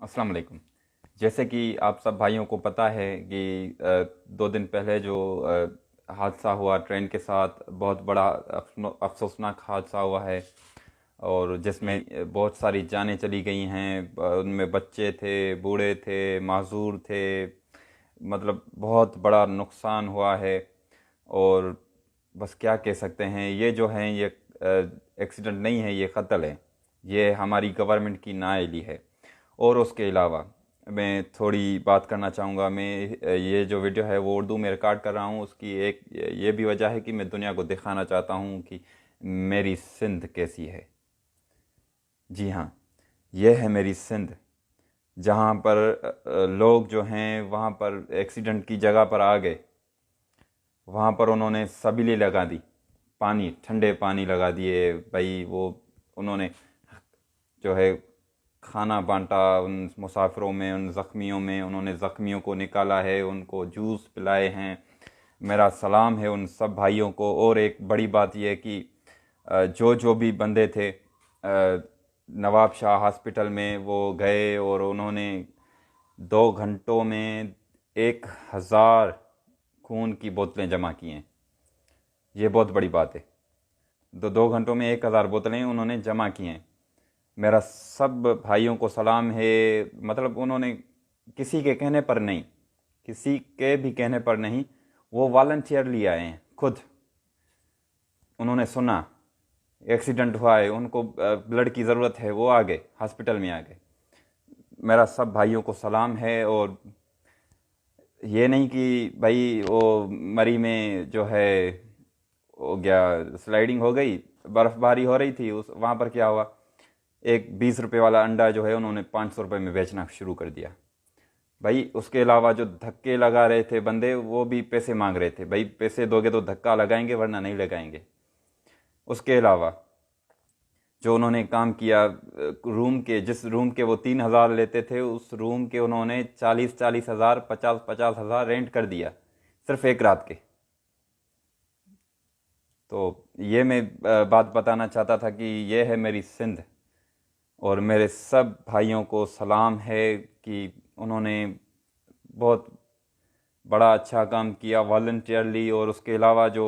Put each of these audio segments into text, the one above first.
अस्सलाम वालेकुम। जैसे कि आप सब भाइयों को पता है कि 2 दिन पहले जो हादसा हुआ ट्रेन के साथ, बहुत बड़ा अफसोसनाक हादसा हुआ है और जिसमें बहुत सारी जानें चली गई हैं। उनमें बच्चे थे, बूढ़े थे, माजूर थे। मतलब बहुत बड़ा नुकसान हुआ है। और बस क्या कह सकते हैं, ये जो है ये एक्सीडेंट नहीं है, ये कत्ल है। ये हमारी गवर्नमेंट की नाअहली है। और उसके अलावा मैं थोड़ी बात करना चाहूँगा। मैं ये जो वीडियो है वो उर्दू में रिकॉर्ड कर रहा हूँ। उसकी एक ये भी वजह है कि मैं दुनिया को दिखाना चाहता हूँ कि मेरी सिंध कैसी है। जी हाँ, यह है मेरी सिंध, जहाँ पर लोग जो हैं वहाँ पर एक्सीडेंट की जगह पर आ गए। वहाँ पर उन्होंने सबीलें लगा दी, पानी, ठंडे पानी लगा दिए भाई। वो उन्होंने जो है खाना बांटा उन मुसाफिरों में, उन ज़ख्मियों में। उन्होंने ज़ख्मियों को निकाला है, उनको जूस पिलाए हैं। मेरा सलाम है उन सब भाइयों को। और एक बड़ी बात यह है कि जो जो भी बंदे थे नवाब शाह हॉस्पिटल में, वो गए और उन्होंने 2 घंटों में 1,000 खून की बोतलें जमा की हैं। ये बहुत बड़ी बात है। 2 घंटों में 1,000 बोतलें उन्होंने जमा की हैं। मेरा सब भाइयों को सलाम है। मतलब उन्होंने किसी के कहने पर नहीं, किसी के भी कहने पर नहीं, वो वॉलंटियरली आए हैं खुद। उन्होंने सुना एक्सीडेंट हुआ है, उनको ब्लड की ज़रूरत है, वो आ गए, हॉस्पिटल में आ गए। मेरा सब भाइयों को सलाम है। और ये नहीं कि भाई वो मरी में जो है हो गया, स्लाइडिंग हो गई, बर्फ़बारी हो रही थी, उस वहाँ पर क्या हुआ, एक 20 रुपये वाला अंडा जो है उन्होंने 500 रुपये में बेचना शुरू कर दिया भाई। उसके अलावा जो धक्के लगा रहे थे बंदे, वो भी पैसे मांग रहे थे भाई, पैसे दोगे तो धक्का लगाएंगे वरना नहीं लगाएंगे। उसके अलावा जो उन्होंने काम किया, रूम के, जिस रूम के वो 3,000 लेते थे, उस रूम के उन्होंने 40,000 50,000 रेंट कर दिया सिर्फ एक रात के। तो ये मैं बात बताना चाहता था कि ये है मेरी सिंध। और मेरे सब भाइयों को सलाम है कि उन्होंने बहुत बड़ा अच्छा काम किया वॉलंटियरली। और उसके अलावा जो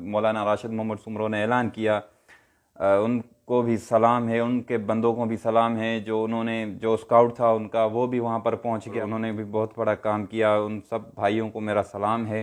मौलाना राशिद मोहम्मद सुमरो ने ऐलान किया, उनको भी सलाम है, उनके बंदों को भी सलाम है। जो उन्होंने, जो स्काउट था उनका, वो भी वहाँ पर पहुँच गया, उन्होंने भी बहुत बड़ा काम किया। उन सब भाइयों को मेरा सलाम है।